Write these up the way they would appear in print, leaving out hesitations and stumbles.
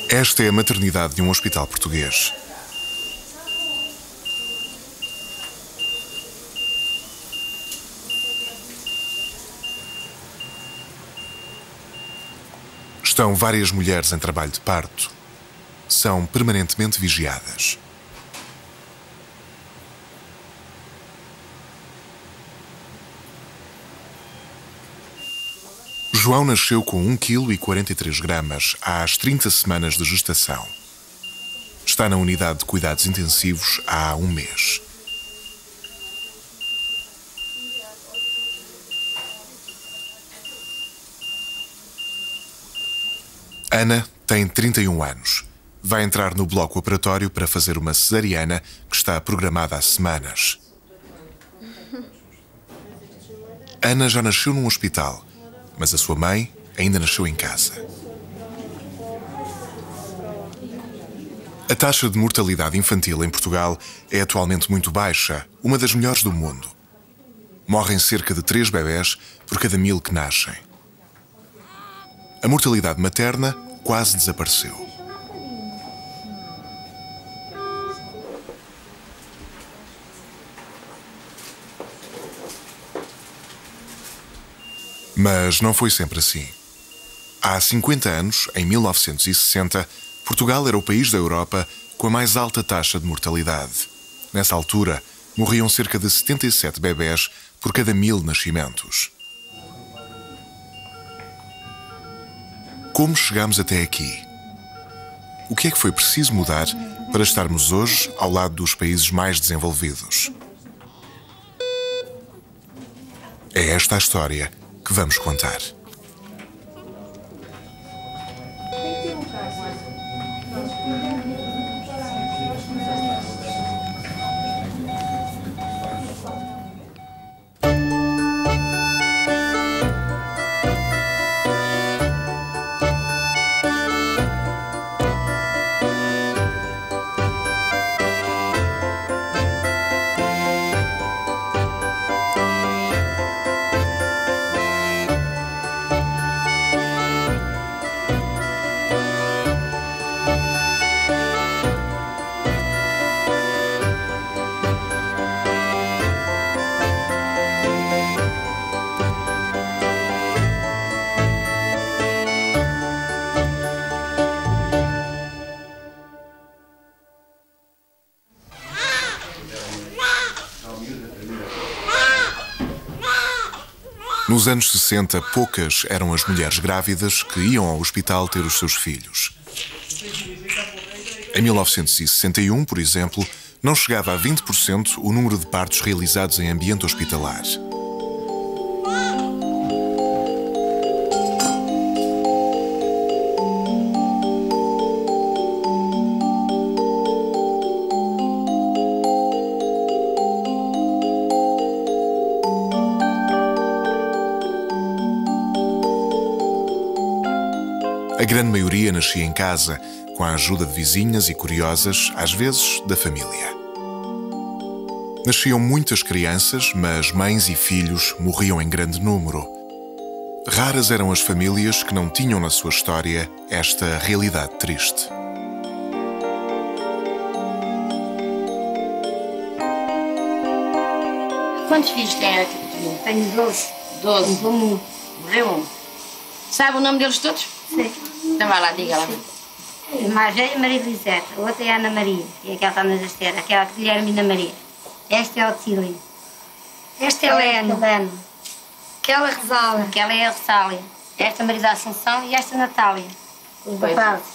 Esta é a maternidade de um hospital português. Estão várias mulheres em trabalho de parto. São permanentemente vigiadas. João nasceu com 1,43 kg às 30 semanas de gestação. Está na unidade de cuidados intensivos há um mês. Ana tem 31 anos. Vai entrar no bloco operatório para fazer uma cesariana que está programada há semanas. Ana já nasceu num hospital, mas a sua mãe ainda nasceu em casa. A taxa de mortalidade infantil em Portugal é atualmente muito baixa, uma das melhores do mundo. Morrem cerca de 3 bebés por cada 1000 que nascem. A mortalidade materna quase desapareceu. Mas não foi sempre assim. Há 50 anos, em 1960, Portugal era o país da Europa com a mais alta taxa de mortalidade. Nessa altura, morriam cerca de 77 bebés por cada 1000 nascimentos. Como chegámos até aqui? O que é que foi preciso mudar para estarmos hoje ao lado dos países mais desenvolvidos? É esta a história que vamos contar. Nos anos 60, poucas eram as mulheres grávidas que iam ao hospital ter os seus filhos. Em 1961, por exemplo, não chegava a 20% o número de partos realizados em ambiente hospitalar. A grande maioria nascia em casa, com a ajuda de vizinhas e curiosas, às vezes da família. Nasciam muitas crianças, mas mães e filhos morriam em grande número. Raras eram as famílias que não tinham na sua história esta realidade triste. Quantos filhos tem aqui? Tenho 12. 12. Morreu um. Sabe o nome deles todos? Sim. Então vai lá, diga lá. A mais velha é Maria Elisete, a outra é a Ana Maria, e aquela está na esteira, aquela é a Guilhermina Maria. Esta é a Otília. Esta é a Helena. Aquela é a Rosália. Aquela é a Rosália. Esta é a Maria da Assunção e esta é a Natália. Os rapazes.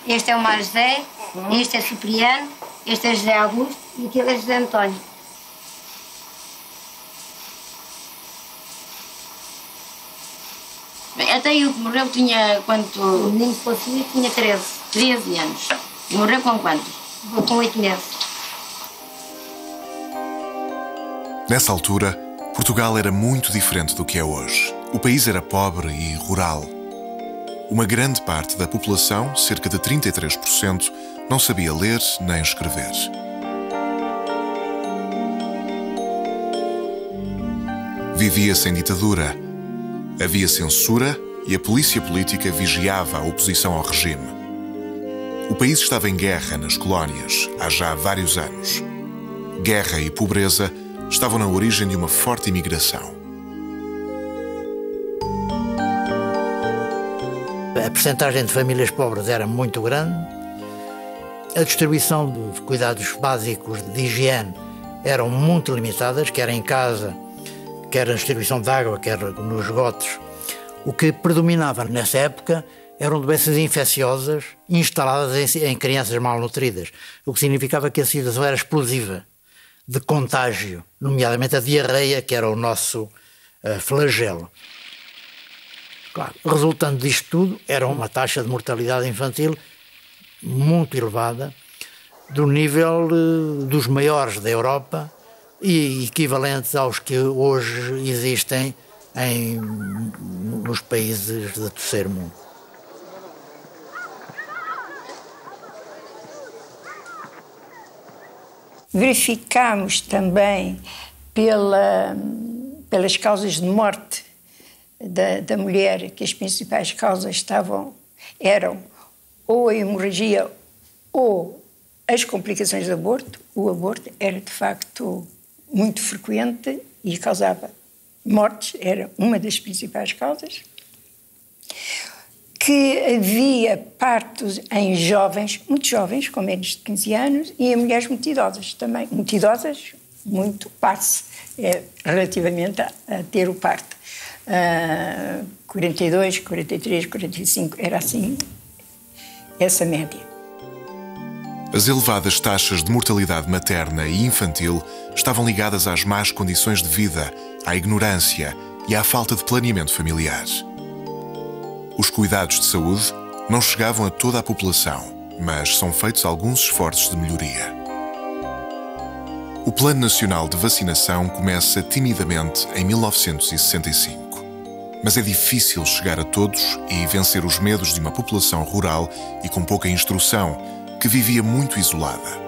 Este é o Mário José, este é Cipriano, este é José Augusto e aquele é José António. Bem, até o que morreu tinha quanto? O menino que fosse tinha 13. 13 anos. E morreu com quantos? Com 8 meses. Nessa altura, Portugal era muito diferente do que é hoje. O país era pobre e rural. Uma grande parte da população, cerca de 33%, não sabia ler nem escrever. Vivia-se em ditadura. Havia censura e a polícia política vigiava a oposição ao regime. O país estava em guerra nas colónias há já vários anos. Guerra e pobreza estavam na origem de uma forte imigração. A percentagem de famílias pobres era muito grande. A distribuição dos cuidados básicos de higiene eram muito limitadas, quer em casa, quer na distribuição de água, quer nos esgotos. O que predominava nessa época eram doenças infecciosas instaladas em crianças malnutridas, o que significava que a situação era explosiva de contágio, nomeadamente a diarreia, que era o nosso flagelo. Claro, resultando disto tudo, era uma taxa de mortalidade infantil muito elevada, do nível dos maiores da Europa e equivalentes aos que hoje existem nos países do terceiro mundo. Verificámos também pelas causas de morte da mulher, que as principais causas eram ou a hemorragia ou as complicações do aborto. O aborto era de facto muito frequente e causava mortes, era uma das principais causas. Que havia partos em jovens, muito jovens, com menos de 15 anos, e em mulheres muito idosas também. Muito idosas, muito passe relativamente a ter o parto. 42, 43, 45, era assim essa média. As elevadas taxas de mortalidade materna e infantil estavam ligadas às más condições de vida, à ignorância e à falta de planeamento familiar. Os cuidados de saúde não chegavam a toda a população, mas são feitos alguns esforços de melhoria. O Plano Nacional de Vacinação começa timidamente em 1965. Mas é difícil chegar a todos e vencer os medos de uma população rural e com pouca instrução, que vivia muito isolada.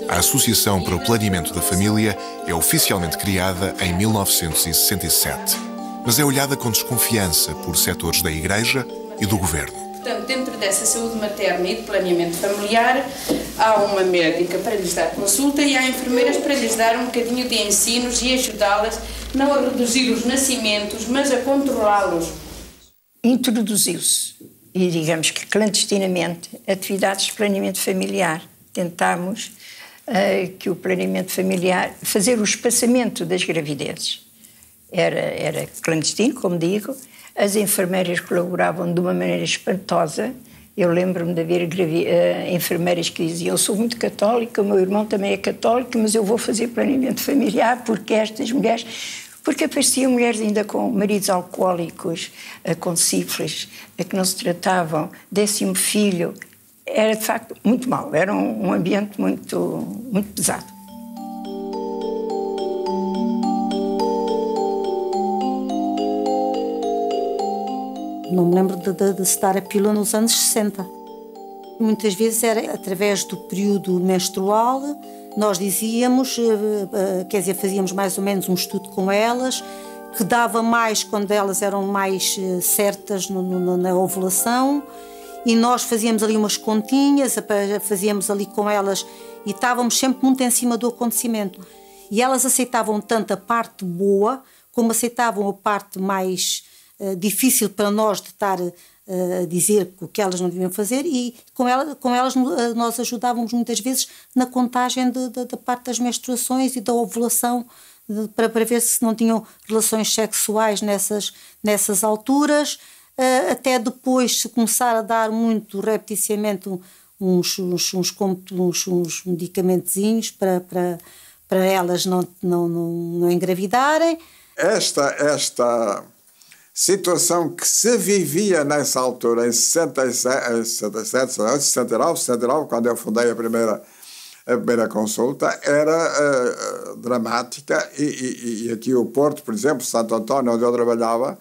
A Associação para o Planeamento da Família é oficialmente criada em 1967, mas é olhada com desconfiança por setores da Igreja e do Governo. Portanto, dentro dessa saúde materna e de planeamento familiar, há uma médica para lhes dar consulta e há enfermeiras para lhes dar um bocadinho de ensinos e ajudá-las não a reduzir os nascimentos, mas a controlá-los. Introduziu-se, e digamos que clandestinamente, atividades de planeamento familiar. Tentámos que o planeamento familiar, fazer o espaçamento das gravidezes. Era clandestino, como digo. As enfermeiras colaboravam de uma maneira espantosa. Eu lembro-me de haver enfermeiras que diziam: eu sou muito católica, o meu irmão também é católico, mas eu vou fazer planeamento familiar porque estas mulheres... Porque apareciam mulheres ainda com maridos alcoólicos, com sífilis, que não se tratavam, 10º filho. Era, de facto, muito mau. Era um ambiente muito pesado. Não me lembro de se dar a pílula nos anos 60. Muitas vezes era através do período menstrual. Nós dizíamos, quer dizer, fazíamos mais ou menos um estudo com elas, que dava mais quando elas eram mais certas na ovulação, e nós fazíamos ali umas continhas, fazíamos ali com elas e estávamos sempre muito em cima do acontecimento. E elas aceitavam tanto a parte boa como aceitavam a parte mais difícil para nós de estar a dizer o que elas não deviam fazer, e com elas nós ajudávamos muitas vezes na contagem da parte das menstruações e da ovulação, para ver se não tinham relações sexuais nessas alturas, até depois se começar a dar muito repeticiamente uns medicamentozinhos para elas não engravidarem. Esta situação que se vivia nessa altura, em 69, quando eu fundei a primeira consulta, era dramática, e aqui o Porto, por exemplo, Santo António, onde eu trabalhava,